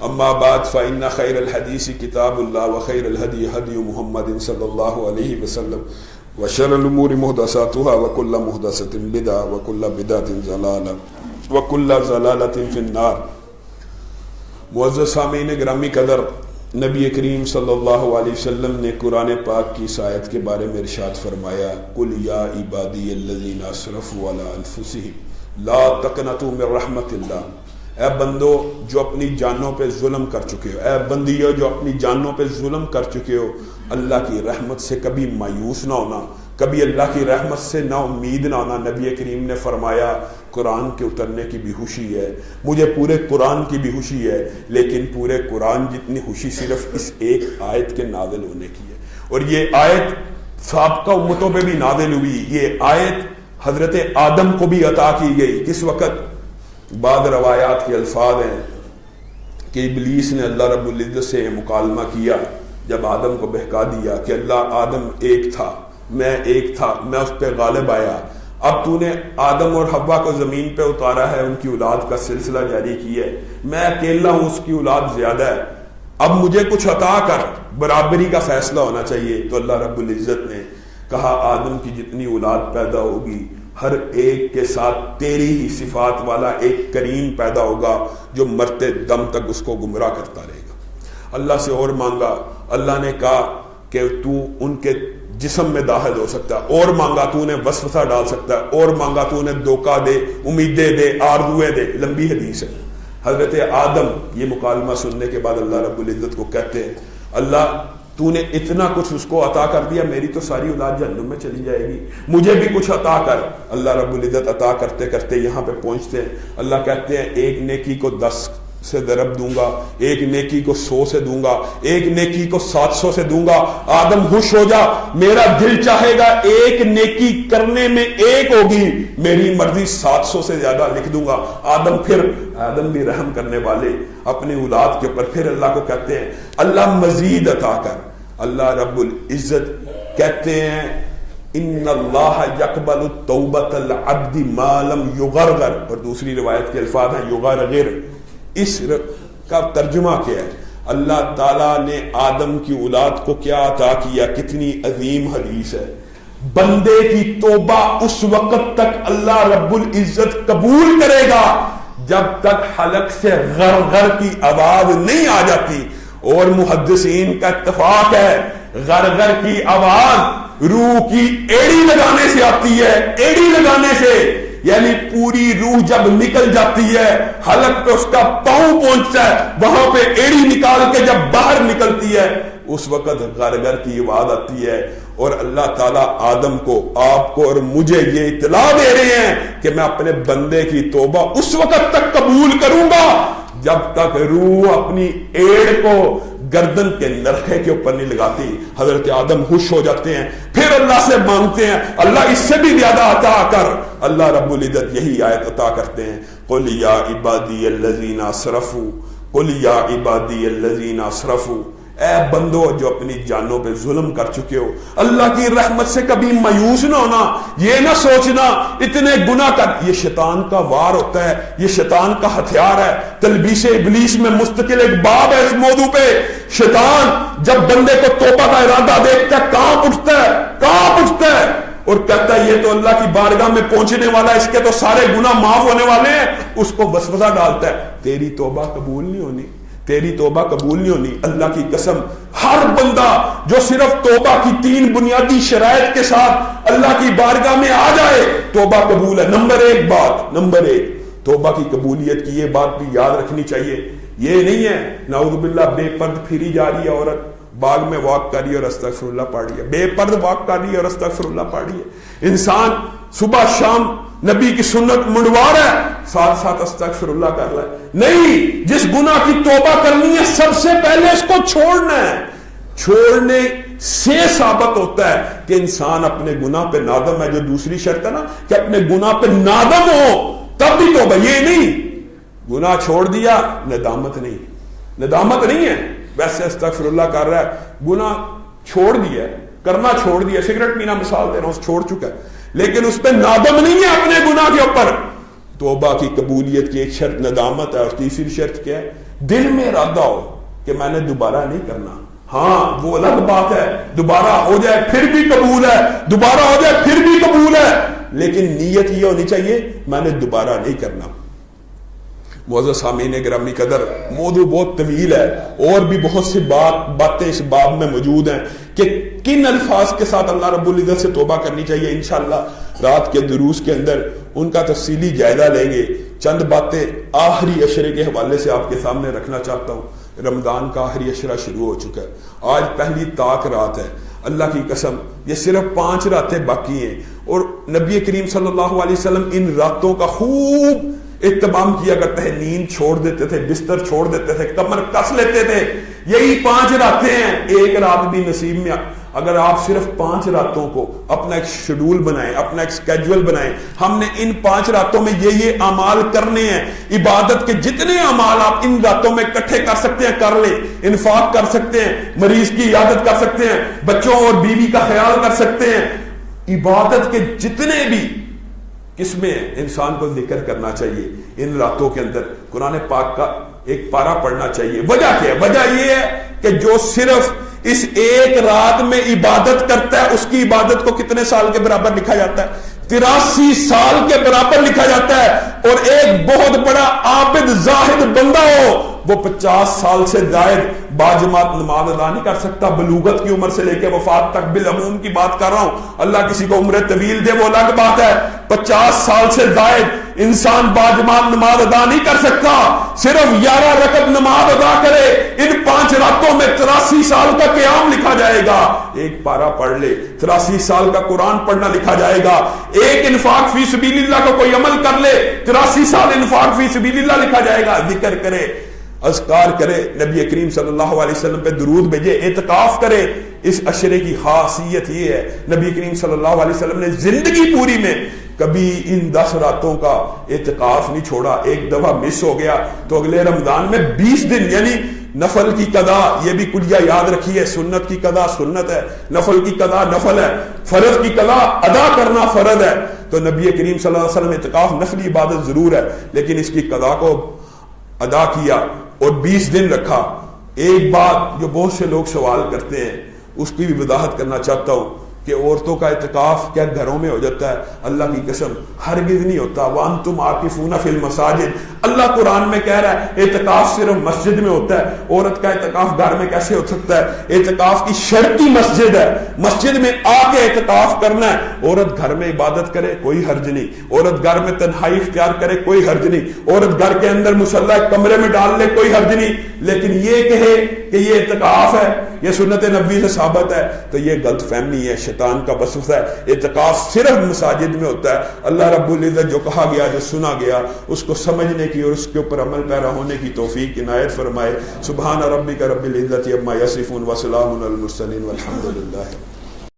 أما بعد فإن خير الحديث كتاب الله وخير الهدي هدي محمد صلى الله عليه وسلم وشر الأمور محدثاتها وكل محدثة بدعة وكل بدعة ضلالة وكل ضلالة في النار. معزز سامعین گرامی قدر, نبی کریم صلی اللہ علیہ وسلم نے قرآن پاک کی اس آیت کے بارے میں ارشاد فرمایا, قل یا عبادی الذین اسرفوا علی انفسہم لا تقنطوا من رحمت اللہ. اے بندو جو اپنی جانوں پہ ظلم کر چکے ہو, اے بندیو جو اپنی جانوں پہ ظلم کر چکے ہو, اللہ کی رحمت سے کبھی مایوس نہ ہونا, کبھی اللہ کی رحمت سے نا امید نہ ہونا. نبی کریم نے فرمایا قرآن کے اترنے کی بھی خوشی ہے, مجھے پورے قرآن کی بھی خوشی ہے, لیکن پورے قرآن جتنی خوشی صرف اس ایک آیت کے نازل ہونے کی ہے. اور یہ آیت سابقہ امتوں پہ بھی نازل ہوئی. یہ آیت حضرت آدم کو بھی عطا کی گئی. کس وقت؟ بعض روایات کے الفاظ ہیں کہ ابلیس نے اللہ رب العزت سے مکالمہ کیا جب آدم کو بہکا دیا کہ اللہ آدم ایک تھا, میں ایک تھا, میں اس پہ غالب آیا, اب تو نے آدم اور حوا کو زمین پہ اتارا ہے, ان کی اولاد کا سلسلہ جاری کیا ہے, میں اکیلا ہوں, اس کی اولاد زیادہ ہے, اب مجھے کچھ عطا کر, برابری کا فیصلہ ہونا چاہیے. تو اللہ رب العزت نے کہا آدم کی جتنی اولاد پیدا ہوگی ہر ایک کے ساتھ تیری ہی صفات والا ایک کریم پیدا ہوگا جو مرتے دم تک اس کو گمراہ کرتا رہے گا. اللہ سے اور مانگا, اللہ نے کہا کہ تو ان کے جسم میں داخل ہو سکتا ہے, اور مانگا تو انہیں وسوسہ ڈال سکتا ہے, اور مانگا تو انہیں دھوکہ دے, امیدیں دے, آرزویں دے. لمبی حدیث ہے. حضرت آدم یہ مکالمہ سننے کے بعد اللہ رب العزت کو کہتے ہیں اللہ تو نے اتنا کچھ اس کو عطا کر دیا, میری تو ساری اولاد جہنم میں چلی جائے گی, مجھے بھی کچھ عطا کر. اللہ رب العزت عطا کرتے کرتے یہاں پہ پہنچتے ہیں. اللہ کہتے ہیں ایک نیکی کو 10 سے ضرب دوں گا, ایک نیکی کو 100 سے دوں گا, ایک نیکی کو 700 سے دوں گا. آدم خوش ہو جا, میرا دل چاہے گا ایک نیکی کرنے میں ایک ہوگی, میری مرضی 700 سے زیادہ لکھ دوں گا. آدم بھی رحم کرنے والے اپنی اولاد کے اوپر, پھر اللہ کو کہتے ہیں اللہ مزید عطا کر. اللہ رب العزت کہتے ہیں ان اللہ یقبل توبۃ العبد ما لم یغرغر, اور دوسری روایت کے الفاظ ہیں یغرغر. اس کا ترجمہ کیا ہے؟ اللہ تعالیٰ نے آدم کی اولاد کو کیا عطا کیا, کتنی عظیم حدیث ہے. بندے کی توبہ اس وقت تک اللہ رب العزت قبول کرے گا جب تک حلق سے غرغر کی آواز نہیں آ جاتی، اور محدثین کا اتفاق ہے غرغر کی آواز روح کی ایڑی لگانے سے آتی ہے، ایڑی لگانے سے، یعنی پوری روح جب نکل جاتی ہے حلق پہ اس کا پاؤں پہنچتا ہے، وہاں پہ ایڑی نکال کے جب باہر نکلتی ہے اس وقت غرغر کی آواز آتی ہے۔ اور اللہ تعالیٰ آدم کو، آپ کو اور مجھے یہ اطلاع دے رہے ہیں کہ میں اپنے بندے کی توبہ اس وقت تک قبول کروں گا جب تک روح اپنی ایڑ کو گردن کے نرخے کے اوپر نہیں لگاتی۔ حضرت آدم خوش ہو جاتے ہیں، پھر اللہ سے مانگتے ہیں اللہ اس سے بھی زیادہ عطا کر۔ اللہ رب العزت یہی آیت عطا کرتے ہیں، قل یا عبادی الذین اسرفوا، قل یا عبادی الذین اسرفوا، اے بندو جو اپنی جانوں پہ ظلم کر چکے ہو، اللہ کی رحمت سے کبھی مایوس نہ ہونا، یہ نہ سوچنا اتنے گناہ کر، یہ شیطان کا وار ہوتا ہے، یہ شیطان کا ہتھیار ہے۔ تلبیس ابلیس میں مستقل ایک باب ہے اس موضوع پہ۔ شیطان جب بندے کو توبہ کا ارادہ دیکھتا ہے کانپ اٹھتا ہے اور کہتا ہے یہ تو اللہ کی بارگاہ میں پہنچنے والا ہے، اس کے تو سارے گناہ معاف ہونے والے ہیں، اس کو وسوسہ ڈالتا ہے تیری توبہ قبول نہیں ہونی، تیری توبہ قبول نہیں ہونی۔ اللہ کی قسم ہر بندہ جو صرف توبہ کی 3 بنیادی شرائط کے ساتھ اللہ کی بارگاہ میں آ جائے توبہ قبول ہے۔ نمبر 1 توبہ کی قبولیت کی یہ بات بھی یاد رکھنی چاہیے، یہ نہیں ہے نعوذ باللہ بے پرد پھری جا رہی ہے عورت، باغ میں واک کر رہی ہے اور استغفر اللہ پڑھ رہی ہے، بے پرد واک کر رہی ہے اور استغفر اللہ پڑھ رہی ہے۔ انسان صبح شام نبی کی سنت منڈوا رہا ہے، ساتھ ساتھ استغفر اللہ کر رہا ہے۔ نہیں، جس گناہ کی توبہ کرنی ہے سب سے پہلے اس کو چھوڑنا ہے۔ چھوڑنے سے ثابت ہوتا ہے کہ انسان اپنے گناہ پہ نادم ہے، جو دوسری شرط ہے نا کہ اپنے گناہ پہ نادم ہو تب بھی توبہ، یہ نہیں گناہ چھوڑ دیا ندامت نہیں ہے، ویسے استغفر اللہ کر رہا ہے، گناہ چھوڑ دیا، کرنا چھوڑ دیا، سگریٹ پینا مثال دے رہا ہوں چھوڑ چکا ہے، لیکن اس پہ نادم نہیں ہے اپنے گناہ کے اوپر۔ توبہ کی قبولیت کی ایک شرط ندامت ہے، اور تیسری شرط کیا ہے؟ دل میں ارادہ ہو کہ میں نے دوبارہ نہیں کرنا۔ ہاں وہ الگ بات ہے، دوبارہ ہو جائے پھر بھی قبول ہے، دوبارہ ہو جائے پھر بھی قبول ہے، لیکن نیت یہ ہونی چاہیے میں نے دوبارہ نہیں کرنا۔ معزز سامعین گرامی قدر، موضوع بہت طویل ہے اور بھی بہت سی باتیں اس باب میں موجود ہیں کہ کن الفاظ کے ساتھ اللہ رب العزت سے توبہ کرنی چاہیے۔ انشاءاللہ رات کے دروس کے اندر ان کا تفصیلی جائزہ لیں گے۔ چند باتیں آخری عشرے کے حوالے سے آپ کے سامنے رکھنا چاہتا ہوں۔ رمضان کا آخری عشرہ شروع ہو چکا ہے، آج پہلی طاق رات ہے۔ اللہ کی قسم یہ صرف 5 راتیں باقی ہیں، اور نبی کریم صلی اللہ علیہ وسلم ان راتوں کا خوب اہتمام کیا کرتے ہیں، نیند چھوڑ دیتے تھے، بستر چھوڑ دیتے تھے، کمر کس لیتے تھے۔ یہی 5 راتیں ہیں، ایک رات بھی نصیب میں اگر آپ صرف 5 راتوں کو اپنا ایک شیڈول بنائیں، اپنا ایک سکیجول بنائیں، ہم نے ان 5 راتوں میں یہ اعمال کرنے ہیں، عبادت کے جتنے اعمال آپ ان راتوں میں اکٹھے کر سکتے ہیں کر لیں، انفاق کر سکتے ہیں، مریض کی عیادت کر سکتے ہیں، بچوں اور بیوی کا خیال کر سکتے ہیں، عبادت کے جتنے بھی قسمیں انسان کو ذکر کرنا چاہیے ان راتوں کے اندر۔ قرآن پاک کا ایک پارہ پڑھنا چاہیے۔ وجہ کیا ہے؟ وجہ یہ ہے کہ جو صرف اس ایک رات میں عبادت کرتا ہے اس کی عبادت کو کتنے سال کے برابر لکھا جاتا ہے؟ 83 سال کے برابر لکھا جاتا ہے۔ اور ایک بہت بڑا عابد زاہد بندہ ہو وہ 50 سال سے زائد باجماعت نماز ادا نہیں کر سکتا، بلوغت کی عمر سے لے کے وفات تک، بالعموم کی بات کر رہا ہوں، اللہ کسی کو عمر طویل دے وہ الگ بات ہے۔ 50 سال سے زائد انسان باجماعت نماز ادا نہیں کر سکتا، صرف 11 رکعت نماز ادا کرے، ان 5 راتوں میں 83 سال کا قیام لکھا جائے گا۔ ایک پارہ پڑھ لے 83 سال کا قرآن پڑھنا لکھا جائے گا۔ ایک انفاق فی سبیل اللہ کا کوئی عمل کر لے 83 سال انفاق فی سبیل اللہ لکھا جائے گا۔ ذکر کرے، اذکار کرے، نبی کریم صلی اللہ علیہ وسلم پہ درود بھیجے، اعتکاف کرے۔ اس عشرے کی خاصیت یہ ہے نبی کریم صلی اللہ علیہ وسلم نے زندگی پوری میں کبھی ان 10 راتوں کا اعتکاف نہیں چھوڑا۔ ایک دفعہ مس ہو گیا تو اگلے رمضان میں 20 دن، یعنی نفل کی قضا، یہ بھی کلیہ یاد رکھیے، سنت کی قضا سنت ہے، نفل کی قضا نفل ہے، فرض کی قضا ادا کرنا فرض ہے۔ تو نبی کریم صلی اللہ علیہ وسلم اعتکاف نفلی عبادت ضرور ہے لیکن اس کی قضا کو ادا کیا اور 20 دن رکھا۔ ایک بات جو بہت سے لوگ سوال کرتے ہیں اس کی بھی وضاحت کرنا چاہتا ہوں کہ عورتوں کا اعتکاف کیا گھروں میں ہو جاتا ہے؟ اللہ کی قسم ہرگز نہیں ہوتا. وانتم عاکفون فی المساجد، اللہ قرآن میں کہہ رہا ہے اعتکاف صرف مسجد میں ہوتا ہے. عورت کا اعتکاف گھر میں کیسے ہو سکتا ہے؟ اعتکاف کی شرط ہی مسجد ہے، مسجد میں آ کے اعتکاف کرنا ہے. عورت گھر میں عبادت کرے کوئی حرج نہیں، عورت گھر میں تنہائی اختیار کرے کوئی حرج نہیں، عورت گھر کے اندر مصلی کمرے میں ڈال لے کوئی حرج نہیں. لیکن یہ کہے کہ یہ اعتکاف ہے، یہ سنت نبی سے ثابت ہے، تو یہ غلط فہمی ہے، شیطان کا وسوسہ ہے. اعتکاف صرف مساجد میں ہوتا ہے. اللہ رب العزت جو کہا گیا، جو سنا گیا، اس کو سمجھنے کی اور اس کے اوپر عمل پیرا ہونے کی توفیق عنایت فرمائے. سبحان ربک رب العزت عما یصفون وسلام علی المرسلین والحمد للہ.